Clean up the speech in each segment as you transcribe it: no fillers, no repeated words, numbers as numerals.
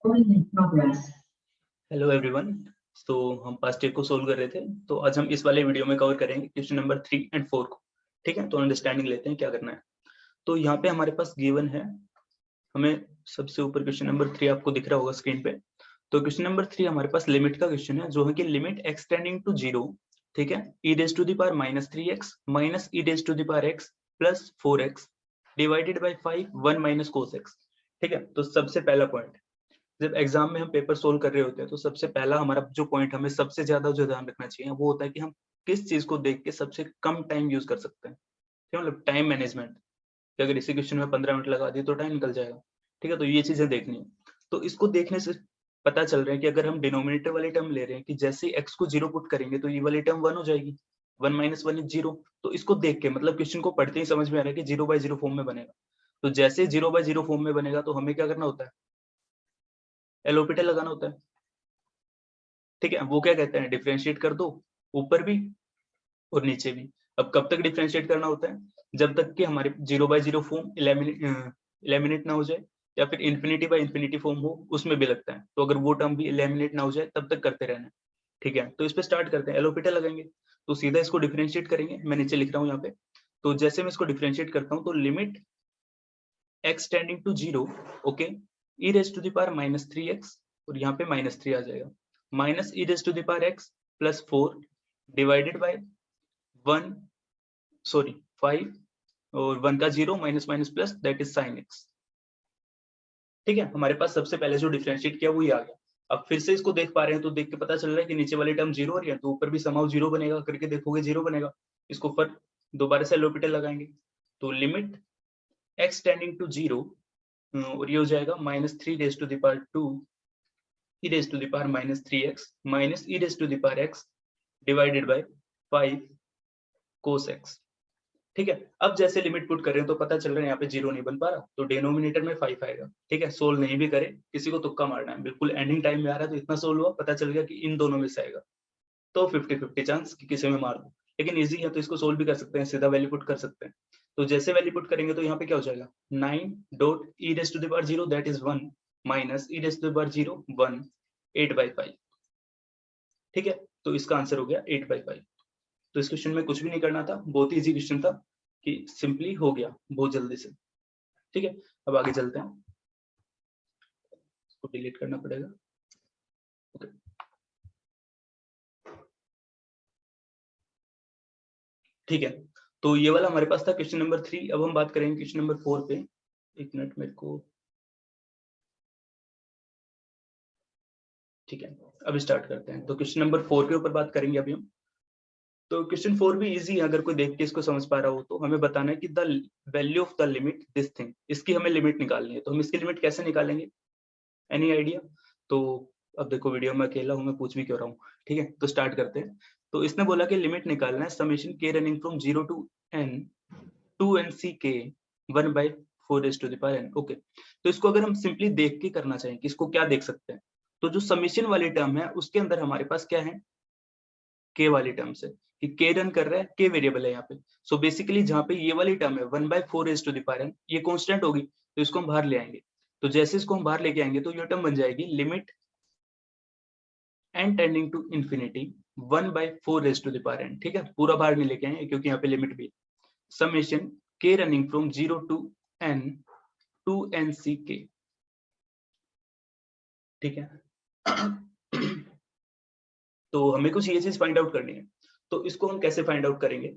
Hello everyone. तो हम past year को सोल्व कर रहे थे, तो आज हम इस वाले वीडियो में कवर करेंगे क्वेश्चन नंबर 3 एंड 4 को। ठीक है, तो अंडरस्टैंडिंग लेते हैं क्या करना है। तो यहाँ पे हमारे पास गिवन है, हमें सबसे ऊपर क्वेश्चन नंबर 3 आपको दिख रहा होगा स्क्रीन पे। तो क्वेश्चन नंबर 3 हमारे पास लिमिट का क्वेश्चन है, जो है कि लिमिट एक्स टेंडिंग टू 0, ठीक है, e raise to the power -3x minus e raise to the power x plus 4x divided by 5 1 minus cos x। ठीक है, तो सबसे पहला पॉइंट, जब एग्जाम में हम पेपर सोल्व कर रहे होते हैं तो सबसे पहला हमारा जो पॉइंट हमें सबसे ज्यादा जो ध्यान रखना चाहिए वो होता है कि हम किस चीज को देख के सबसे कम टाइम यूज कर सकते हैं। ठीक है, मतलब टाइम मैनेजमेंट, कि अगर इसी क्वेश्चन में 15 मिनट लगा दिए तो टाइम निकल जाएगा। ठीक है, तो ये चीजें देखनी है। तो इसको देखने से पता चल रहा है कि अगर हम डिनोमिनेटर वाली टर्म ले रहे हैं कि जैसे एक्स को 0 पुट करेंगे तो ये वाली टर्म 1 हो जाएगी, 1 माइनस 1 इज 0। तो इसको देख के मतलब क्वेश्चन को पढ़ते ही समझ में आ रहा है कि 0/0 फॉर्म में बनेगा। तो जैसे 0/0 फॉर्म में बनेगा तो हमें क्या करना होता है, एलोपिटल लगाना होता है। ठीक है, वो क्या कहते हैं, डिफरेंशिएट कर दो ऊपर भी और नीचे भी। अब कब तक डिफरेंशिएट करना होता है, जब तक कि हमारे 0/0 फॉर्म इलेमिनेट ना हो जाए, या फिर इन्फिनिटी बाय इन्फिनिटी फॉर्म हो उसमें भी लगता है। तो अगर वो टर्म भी इलेमिनेट ना हो जाए तब तक करते रहना है। ठीक है, तो इस पे स्टार्ट करते हैं, एलोपिटल लगाएंगे। तो सीधा इसको डिफरेंशिएट करेंगे, मैं नीचे लिख रहा हूँ यहाँ पे। तो जैसे मैं इसको डिफरेंशिएट करता हूँ तो limit x tending to 0, okay, e raise to the power -3x और यहाँ पे -3 आ जाएगा, minus e raise to the power x plus 4 divided by 5 और 1 का 0 minus minus plus that is sin x। ठीक है, हमारे पास सबसे पहले जो डिफरेंशिएट किया वही आ गया। अब फिर से इसको देख पा रहे हैं तो देख के पता चल रहा है कि नीचे वाली टर्म 0 हो रही है, तो ऊपर भी समाउ 0 बनेगा, करके देखोगे 0 बनेगा। इसको फिर दोबारा से एलोपिटल लगाएंगे, तो लिमिट x टेंडिंग टू 0 और ये हो जाएगा -3 raise to the power 2 e raise to the power -3x minus e raise to the power x divided by 5 cos x। ठीक है, अब जैसे लिमिट पुट कर रहे हैं तो पता चल रहा है यहाँ पे 0 नहीं बन पा रहा, तो डिनोमिनेटर में 5 आएगा। ठीक है, सोल्व नहीं भी करे, किसी को तुक्का मारना है, बिल्कुल एंडिंग टाइम में आ रहा है तो इतना सोल्व हुआ, पता चल गया कि इन दोनों में से आएगा, तो 50-50 चांस कि किसी में मार दो। लेकिन इजी है तो इसको सोल्व भी कर सकते हैं, सीधा वैल्यू पुट कर सकते हैं। तो जैसे वैल्यू पुट करेंगे तो यहाँ पे क्या हो जाएगा, 9 dot e raise to the power 0 that is 1 minus e raise to the power 0 1 8/5। ठीक है, तो इसका आंसर हो गया 8/5। तो इस क्वेश्चन में कुछ भी नहीं करना था, बहुत ही इजी क्वेश्चन था कि सिंपली हो गया बहुत जल्दी से। ठीक है, अब आगे चलते हैं, इसको डिलीट करना पड़ेगा। ओके, ठीक है, तो ये वाला हमारे पास था क्वेश्चन नंबर 3। अब हम बात करेंगे क्वेश्चन नंबर 4 पे। एक मिनट मेरे को, ठीक है, अब स्टार्ट करते हैं। तो क्वेश्चन नंबर 4 के ऊपर बात करेंगे अभी हम। तो क्वेश्चन 4 भी इजी है, अगर कोई देख के इसको समझ पा रहा हो तो। हमें बताना है कि the value of the limit this thing, इसकी हमें लिमिट निकालनी है। तो हम इसकी लिमिट कैसे निकालेंगे, एनी आइडिया? तो अब देखो वीडियो में अकेला हूँ, मैं पूछ भी क्यों रहा हूँ। ठीक है, तो स्टार्ट करते हैं। तो इसने बोला कि लिमिट निकालना है summation k running from 0 to n 2n c k 1/4 raise to the power n। Okay, तो इसको अगर हम सिंपली देख के करना चाहें कि इसको क्या देख सकते हैं, तो जो समेशन वाली टर्म है उसके अंदर हमारे पास क्या है, k वाली टर्म से, कि k रन कर रहा है, k वेरिएबल है यहाँ पे। सो बेसिकली जहाँ पे ये वाली टर्म है 1/4 raise to the power n, ये कांस्टेंट होगी, तो इसको हम बाहर ले आएंगे। तो जैसे इसको हम बाहर लेके आएंगे तो ये टर्म बन जाएगी limit n tending to infinity 1/4 raise to the power n। ठीक है, पूरा बाहर नहीं लेके आएंगे क्योंकि यहाँ पे लिमिट भी summation k running from 0 to n 2n c k। ठीक है, तो हमें कुछ ये चीज फाइंड आउट करनी है। तो इसको हम कैसे फाइंड आउट करेंगे,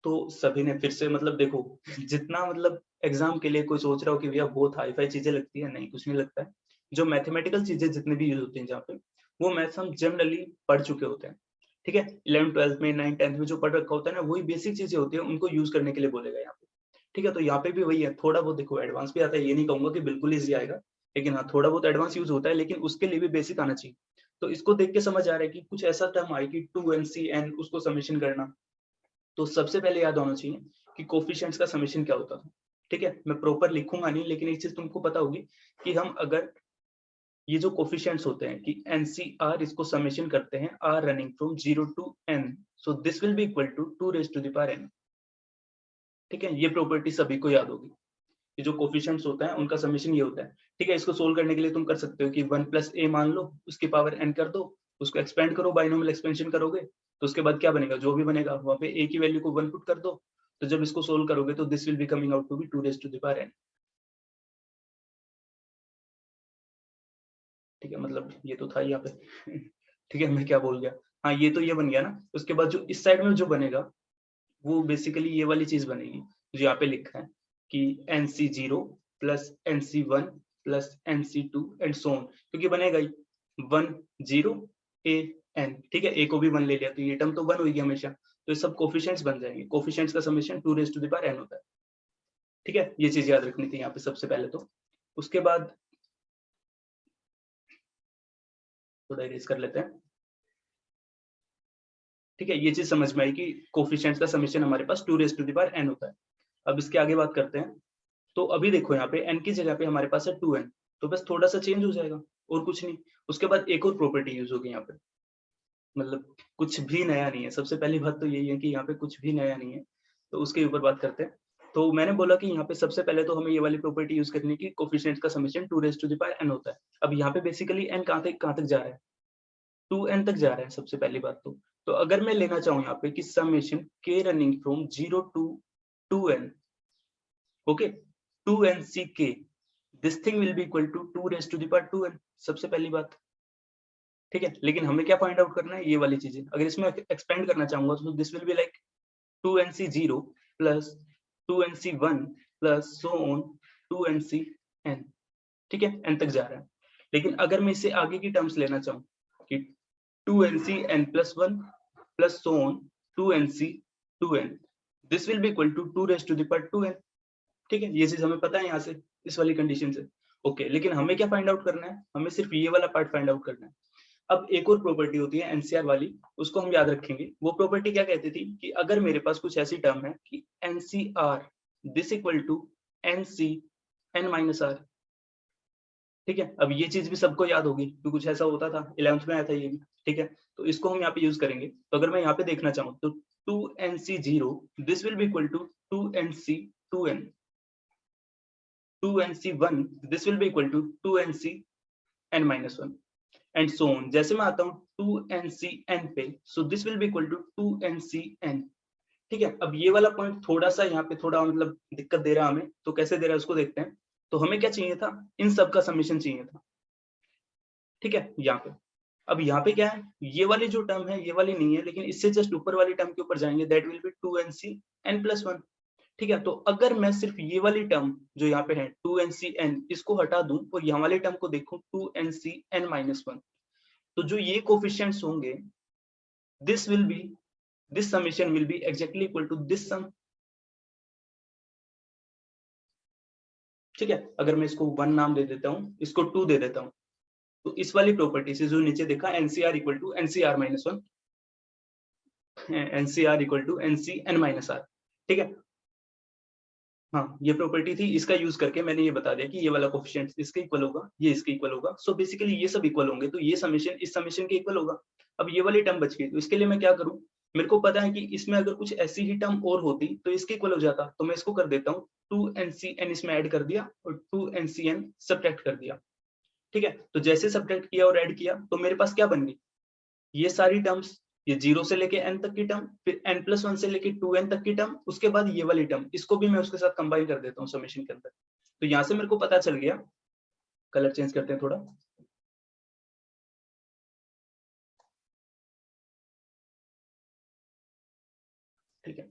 तो सभी ने फिर से मतलब देखो, जितना मतलब एग्जाम के लिए कोई सोच रहा हो कि भैया बहुत हाई फाई चीजें लगती है, नहीं कुछ नहीं लगता है। जो मैथमेटिकल चीजें जितने भी यूज होती हैं जहाँ पे, वो मैथ्स हम जनरली पढ़ चुके होते हैं। ठीक है, 11th 12th में 9th 10th में जो पढ़ रखा होता है ना, वही बेसिक चीजें होती है, उनको यूज करने के लिए बोलेगा यहाँ पे। ठीक है, तो यहाँ पे भी वही है, थोड़ा बहुत देखो एडवांस भी आता है, ये नहीं कहूंगा कि बिल्कुल ईजी आएगा, लेकिन हाँ थोड़ा बहुत एडवांस यूज होता है, लेकिन उसके लिए भी बेसिक आना चाहिए। तो इसको देख के समझ आ रहा है कि कुछ ऐसा टर्म आए कि 2n उसको समेशन करना। तो सबसे पहले याद होना चाहिए कि कोफिशिएंट्स का समेशन क्या होता था। ठीक है, मैं प्रॉपर लिखूंगा नहीं, लेकिन एक चीज तुमको पता होगी कि हम अगर ये जो कोफिशिएंट्स होते हैं कि NCR, इसको समेशन करते हैं r running from 0 to n, so this will be equal to 2 raise to the power n। ठीक है, ये प्रॉपर्टी सभी को याद होगी। ये जो कोफिशिएंट्स होता है उनका समेशन ये होता है, ठीक है। इसको सोल्व करने के लिए तुम कर सकते हो कि 1 + a मान लो, उसकी पावर n कर दो, उसको एक्सपेंड करो, बाइनोमियल एक्सपेंशन करोगे तो उसके बाद क्या बनेगा, जो भी बनेगा वहां पे a की वैल्यू को 1 पुट कर दो, तो जब इसको सोल्व करोगे तो this will be coming out to be 2⁻n। ठीक है, मतलब ये तो था यहाँ पे ठीक है, मैं क्या बोल गया, हाँ ये तो ये बन गया ना। उसके बाद जो इस साइड में जो बनेगा वो बेसिकली ये वाली चीज बनेगी जो यहाँ पे लिखा है कि NC0 + NC1 + NC2 and so on, क्योंकि बनेगा ही 1 0 a n, ठीक है, a को भी 1 ले लिया तो ये टर्म तो 1 होगी हमेशा, तो ये सब कोफिशिएंट्स बन जाएंगे। कोफिशिएंट्स का समेशन 2⁻n होता है, ठीक है। ये चीज याद रखनी थी यहाँ पे सबसे पहले तो। उसके बाद थोड़ा इरेज कर लेते हैं, ठीक है। ये चीज समझ में आई कि कोफिशिएंट्स का समेशन हमारे पास 2⁻n होता है। अब इसके आगे बात करते हैं। तो अभी देखो यहाँ पे n की जगह पे हमारे पास है 2n, तो बस थोड़ा सा चेंज हो जाएगा और कुछ नहीं। उसके बाद एक और प्रॉपर्टी यूज होगी यहाँ पे, मतलब कुछ भी नया नहीं है। सबसे पहली बात तो यही है कि यहाँ पे कुछ भी नया नहीं है, तो उसके ऊपर बात करते हैं। तो मैंने बोला कि यहाँ पे सबसे पहले तो हमें ये वाली प्रॉपर्टी यूज करनी है कि कोफिशिएंट्स का समेशन 2⁻n होता है। अब यहाँ पे बेसिकली n कहाँ तक जा रहा है, 2n तक जा रहा है सबसे पहली बात तो अगर मैं लेना चाहूँ यहाँ पे कि summation k running from 0 to 2n, okay, 2nck, this thing will be equal to 2⁻2n, सबसे पहली बात, ठीक है। लेकिन हमें क्या फाइंड आउट करना है, ये वाली चीजें। अगर इसमें एक्सपेंड करना चाहूंगा तो this will be like 2nc0 + 2nc1 + so on 2ncn, ठीक है, n तक जा रहा है। लेकिन अगर मैं इससे आगे की टर्म्स लेना चाहूँ कि 2ncn+1 + so on 2nc2n, this will be equal to 2⁻2n, ठीक है। ये चीज हमें पता है यहाँ से, इस वाली कंडीशन से, ओके। लेकिन हमें क्या फाइंड आउट करना है, हमें सिर्फ ये वाला पार्ट फाइंड आउट करना है। अब एक और प्रॉपर्टी होती है एनसीआर वाली, उसको हम याद रखेंगे। वो प्रॉपर्टी क्या कहती थी कि अगर मेरे पास कुछ ऐसी टर्म है कि NCR this equal to NC n-r, ठीक है। अब ये चीज भी सबको याद होगी तो कुछ ऐसा होता था, 11th में आया था ये भी, ठीक है। तो इसको हम यहाँ पे यूज करेंगे। तो अगर मैं यहाँ पे देखना चाहूँ तो 2nc0 this will be equal to 2nc2n, 2nc1 this will be equal to 2nc n-1 and so on. जैसे मैं आता हूँ 2ncn पे, so this will be equal to 2ncn, ठीक है। अब ये वाला पॉइंट थोड़ा सा यहाँ पे थोड़ा मतलब दिक्कत दे रहा है हमें, तो कैसे दे रहा है उसको देखते हैं। तो हमें क्या चाहिए था, इन सब का समेशन चाहिए था, ठीक है, यहाँ पे। अब यहाँ पे क्या है, ये वाली जो टर्म है ये वाली नहीं है, लेकिन इससे जस्ट ऊपर वाली टर्म के ऊपर जाएंगे, दैट विल बी 2ncn+1, ठीक है। तो अगर मैं सिर्फ ये वाली टर्म जो यहाँ पे है 2ncn, इसको हटा दूं और यहाँ वाली टर्म को देखूं 2ncn-1, तो जो ये कोफिशिएंट्स होंगे this summation will be exactly equal to this sum, ठीक है। अगर मैं इसको 1 नाम दे देता हूँ, इसको 2 दे देता हूँ, तो इस वाली प्रॉपर्टी से जो नीचे देखा NCR equal to NCR-1, NCR equal to NCn-r, ठीक है। हाँ, ये प्रॉपर्टी थी, इसका यूज करके मैंने ये बता दिया कि ये वाला कोफिशिएंट इसके इक्वल होगा, ये इसके इक्वल होगा। सो बेसिकली ये सब इक्वल होंगे, तो ये समेशन इस समेशन के इक्वल होगा। अब ये वाली टर्म बच गई, तो इसके लिए मैं क्या करूं, मेरे को पता है कि इसमें अगर कुछ ऐसी ही टर्म और होती तो इसके इक्वल हो जाता, तो मैं इसको कर देता हूँ 2ncn इसमें ऐड कर दिया और 2ncn सब्ट्रैक्ट कर दिया, ठीक है। तो जैसे सब्ट्रैक्ट किया और ऐड किया तो मेरे पास क्या बन गई, ये सारी टर्म्स, ये 0 से लेके n तक की टर्म, फिर n+1 से लेके 2n तक की टर्म, उसके बाद ये वाली टर्म, इसको भी मैं उसके साथ कंबाइन कर देता हूँ समेशन के अंदर। तो यहाँ से मेरे को पता चल गया, कलर चेंज करते हैं थोड़ा, ठीक है।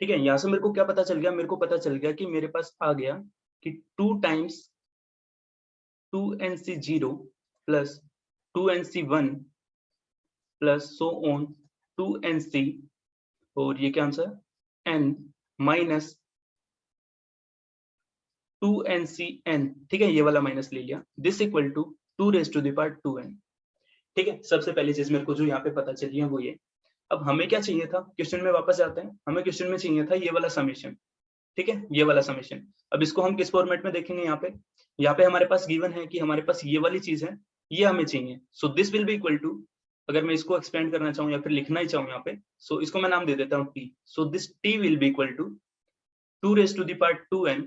ठीक है, यहाँ से मेरे को क्या पता चल गया, मेरे को पता चल गया कि मेरे पास आ गया कि 2 times 2nc0 + 2nc1 + so on 2nc, और ये क्या आंसर n माइनस 2ncn, ठीक है, ये वाला माइनस ले लिया, दिस इक्वल टू 2⁻2n, ठीक है। सबसे पहली चीज मेरे को जो यहाँ पे पता चली है वो ये। अब हमें क्या चाहिए था, क्वेश्चन में वापस आते हैं, हमें क्वेश्चन में चाहिए था ये वाला समेशन, ठीक है, ये वाला समेशन। अब इसको हम किस फॉर्मेट में देखेंगे, यहाँ पे हमारे पास गिवन है कि हमारे पास ये वाली चीज है, ये हमें चाहिए। So this will be equal to अगर मैं इसको एक्सपेंड करना चाहूँ या फिर लिखना ही चाहूँ यहाँ पे, सो इसको मैं नाम दे देता हूँ t। So this t will be equal to 2 raised to the power 2n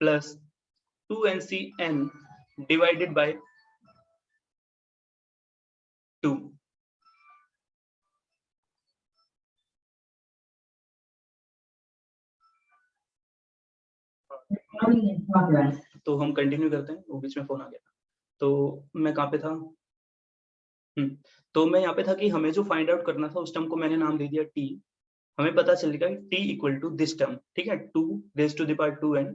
plus 2ncn divided by 2। तो हम कंटिन्यू करते हैं, वो बीच में फोन आ गया। तो मैं कहाँ पे था? तो मैं यहाँ पे था कि हमें जो फाइंड आउट करना था उस टर्म को मैंने नाम दे दिया t। हमें पता चलेगा कि t equal to this term, ठीक है, 2 raise to the power 2n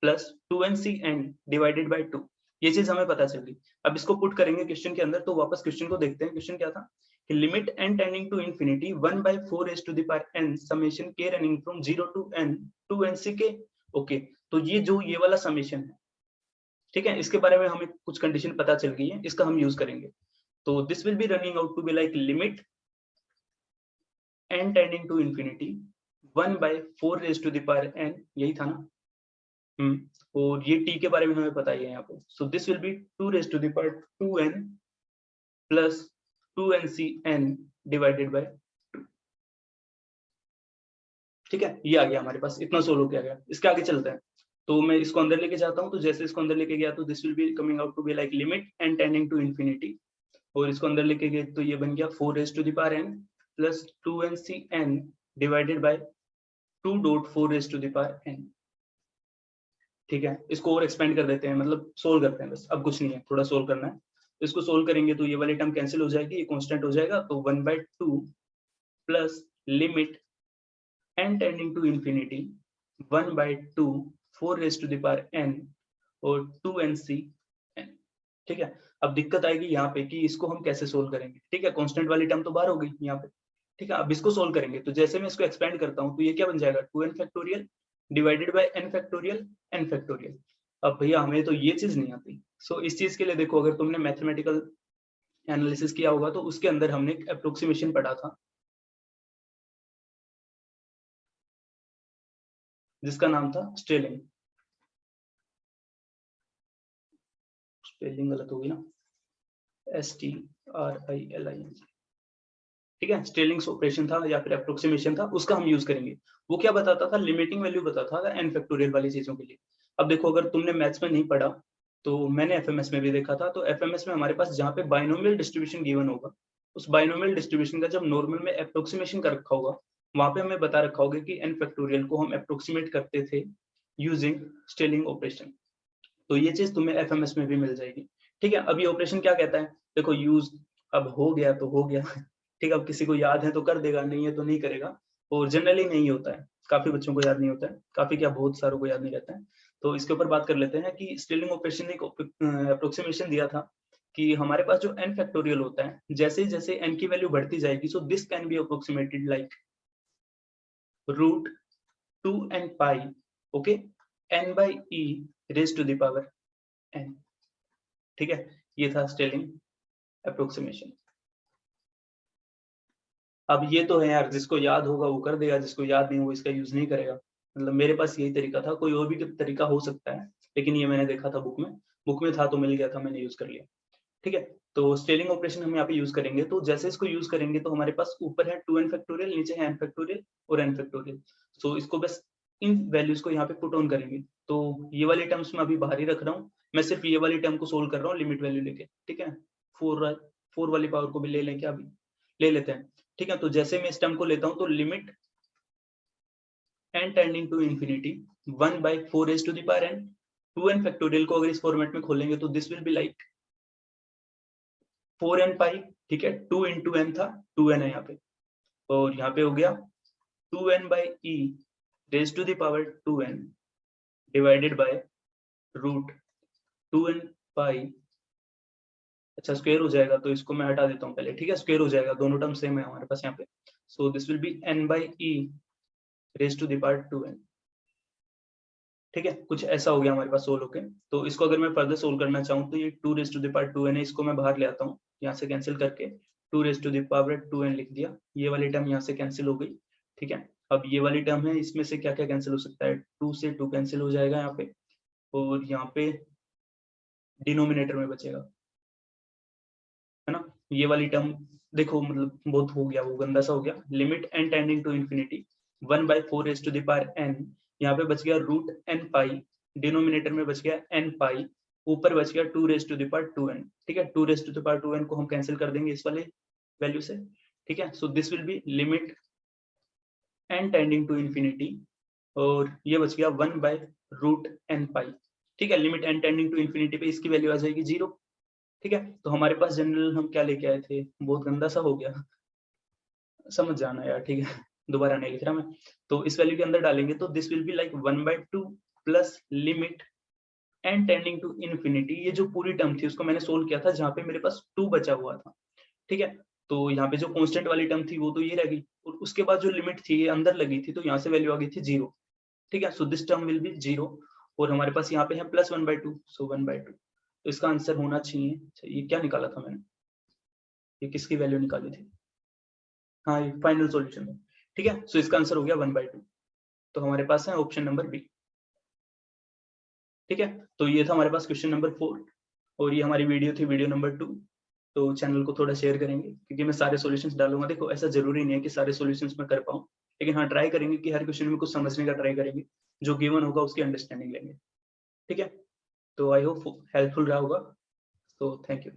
plus 2ncn divided by 2। ये चीज हमें पता चल गई। अब इसको पुट करेंगे क्वेश्चन के अंदर, तो वापस क्वेश्चन को देखते हैं। क्वेश्चन क्या था कि limit n tending to infinity 1/4 raise to the power n summation k running from 0 to n to nck। Okay, तो ये वाला समेशन है, ठीक है, इसके बारे में हमें कुछ कंडीशन पता चल गई है, इसका हम यूज करेंगे। तो this will be running out to be like limit n tending to infinity 1/4 raise to the power n, यही था ना। और ये t के बारे में हमें पता ही है यहाँ पे। So this will be 2 raise to the power 2n plus 2ncn divided by 2। ठीक है, ये आ गया हमारे पास, इतना सोल्व हो गया। इसके आगे चलते हैं। तो मैं इसको अंदर लेके जाता हूँ, तो जैसे इसको अंदर लेके गया तो this will be coming out to be like limit n tending to infinity, और इसको अंदर लेके गए तो ये बन गया 4 raise to the power n plus 2ncn divided by 2.4 raise to the power n। ठीक है, इसको और एक्सपेंड कर देते हैं, मतलब सोल्व करते हैं बस, अब कुछ नहीं है, थोड़ा सोल्व करना है। इसको सोल्व करेंगे तो ये वाली टर्म कैंसिल हो जाएगी, ये कांस्टेंट हो जाएगा, तो 1/2 plus limit n tending to infinity 1/2 4 raise to the power n और 2ncn। ठीक है, अब दिक्कत आएगी यहाँ पे कि इसको हम कैसे सोल्व करेंगे। ठीक है, कांस्टेंट वाली टर्म तो बाहर हो गई यहाँ पे। ठीक है, अब इसको सोल्व करेंगे तो जैसे मैं इसको एक्सपेंड करता हूँ तो ये क्या बन जाएगा 2n factorial divided by n factorial n factorial. अब भैया हमें तो ये चीज नहीं आती। सो इस चीज के लिए देखो, अगर तुमने मैथमेटिकल एनालिसिस किया होगा तो उसके अंदर हमने एक अप्रोक्सीमेशन पढ़ा था जिसका नाम था स्टेलिंग। स्पेलिंग गलत होगी ना, STRILING। ठीक है, स्टेलिंग्स ऑपरेशन था या फिर अप्रोक्सीमेशन था, उसका हम यूज करेंगे। वो क्या बताता था, लिमिटिंग वैल्यू बताता था n फैक्टोरियल वाली चीजों के लिए। अब देखो, अगर तुमने मैथ्स में नहीं पढ़ा तो मैंने एफएमएस में भी देखा था। तो एफएमएस में हमारे पास जहाँ पे बाइनोमियल डिस्ट्रीब्यूशन गिवन होगा, उस बाइनोमियल डिस्ट्रीब्यूशन का जब नॉर्मल में अप्रोक्सीमेशन कर रखा होगा, वहां पे हमें बता रखा होगा कि n फैक्टोरियल को हम अप्रोक्सीमेट करते थे यूजिंग स्टेलिंग ऑपरेशन। तो ये चीज तुम्हें एफएमएस में भी मिल जाएगी। ठीक है, अब ये ऑपरेशन क्या कहता है, देखो यूज, अब हो गया तो हो गया। ठीक है, अब किसी को याद है तो कर देगा, नहीं है तो नहीं करेगा। और जनरली नहीं होता है, काफी बच्चों को याद नहीं होता है, काफी क्या बहुत सारों को याद नहीं रहता है। तो इसके ऊपर बात कर लेते हैं कि स्टेलिंग ऑपरेशन ने एक अप्रोक्सीमेशन दिया था कि हमारे पास जो n फैक्टोरियल होता है, जैसे जैसे n की वैल्यू बढ़ती जाएगी, so this can be approximated like √2n pi, okay, n by e raise to the power n। ठीक है, ये था स्टेलिंग अप्रोक्सीमेशन। अब ये तो है यार, जिसको याद होगा वो कर देगा, जिसको याद नहीं वो इसका यूज नहीं करेगा। मतलब मेरे पास यही तरीका था, कोई और भी तरीका हो सकता है, लेकिन ये मैंने देखा था बुक में था तो मिल गया था, मैंने यूज कर लिया। ठीक है, तो स्टेलिंग ऑपरेशन हम यहाँ पे यूज करेंगे। तो जैसे इसको यूज करेंगे तो हमारे पास ऊपर है 2n फैक्टोरियल, नीचे है n फैक्टोरियल और n फैक्टोरियल। सो इसको बस इन वैल्यूज को यहाँ पे पुट ऑन करेंगे। तो ये वाली टर्म्स मैं अभी बाहर ही रख रहा हूँ, मैं सिर्फ ये वाली टर्म को सोल्व कर रहा हूँ लिमिट वैल्यू लेके। ठीक है, 4 वाली पावर को भी ले लें क्या, अभी ले लेते हैं। ठीक है, तो जैसे मैं इस टर्म को लेता हूँ तो limit n tending to infinity 1/4 raise to the power n, 2n factorial को अगर इस फॉर्मेट में खोलेंगे तो this will be like 4n pi. ठीक है, 2 इंटू n था, 2n है यहाँ पे, और यहाँ पे हो गया 2n by e raise to the power 2n divided by √2n pi. अच्छा, स्क्वायर हो जाएगा तो इसको मैं हटा देता हूँ पहले। ठीक है, स्क्वायर हो जाएगा, दोनों टर्म सेम है हमारे पास यहाँ पे। So this will be n by e raise to the power 2n। ठीक है, कुछ ऐसा हो गया हमारे पास सोल्व होके। तो इसको अगर मैं फर्दर सोल्व करना चाहूँ तो ये 2 raise to the power 2n है, इसको मैं बाहर ले आता हूँ, यहाँ से कैंसिल करके 2 raise to the power 2n लिख दिया। ये वाली टर्म यहाँ से कैंसिल हो गई। ठीक है, अब ये वाली टर्म है, इसमें से क्या क्या कैंसिल हो सकता है, 2 से 2 कैंसिल हो जाएगा यहाँ पे, और यहाँ पे डिनोमिनेटर में बचेगा, है ना, ये वाली टर्म देखो मतलब बहुत हो गया, वो गंदा सा हो गया। Limit n tending to infinity 1/4 raise to the power n, यहाँ पे बच गया रूट n पाई, डिनोमिनेटर में बच गया n पाई, ऊपर बच गया 2 raise to the power 2n। ठीक है, 2 raise to the power 2n को हम कैंसिल कर देंगे इस वाले वैल्यू से। ठीक है, so this will be limit n tending to infinity, और ये बच गया 1/√n पाई। ठीक है, limit n tending to infinity पे इसकी वैल्यू आ जाएगी 0। ठीक है, तो हमारे पास जनरल हम क्या लेके आए थे, बहुत गंदा सा हो गया, समझ जाना यार। ठीक है, दोबारा नहीं लिख रहा मैं। तो इस वैल्यू के अंदर डालेंगे तो this will be like 1/2 plus limit n tending to infinity. ये जो पूरी टर्म थी उसको मैंने सोल्व किया था जहाँ पे मेरे पास 2 बचा हुआ था। ठीक है, तो यहाँ पे जो कांस्टेंट वाली टर्म थी वो तो ये रह गई, और उसके बाद जो लिमिट थी ये अंदर लगी थी, तो यहाँ से वैल्यू आ गई थी 0। ठीक है, so this term will be 0, और हमारे पास यहाँ पे है प्लस 1/2, सो 1/2। तो इसका आंसर होना चाहिए, अच्छा ये क्या निकाला था मैंने, ये किसकी वैल्यू निकाली थी, हाँ ये फाइनल सॉल्यूशन है। ठीक है, सो इसका आंसर हो गया 1/2। तो हमारे पास है ऑप्शन नंबर बी। ठीक है, तो ये था हमारे पास क्वेश्चन नंबर 4, और ये हमारी वीडियो थी, वीडियो नंबर 2। तो चैनल को थोड़ा शेयर करेंगे, क्योंकि मैं सारे सॉल्यूशंस डालूंगा। देखो ऐसा जरूरी नहीं है कि सारे सॉल्यूशंस मैं कर पाऊँ, लेकिन हाँ ट्राई करेंगे कि हर क्वेश्चन में कुछ समझने का ट्राई करेंगे, जो गिवन होगा उसकी अंडरस्टैंडिंग लेंगे। ठीक है, तो आई होप हेल्पफुल रहा होगा, तो थैंक यू।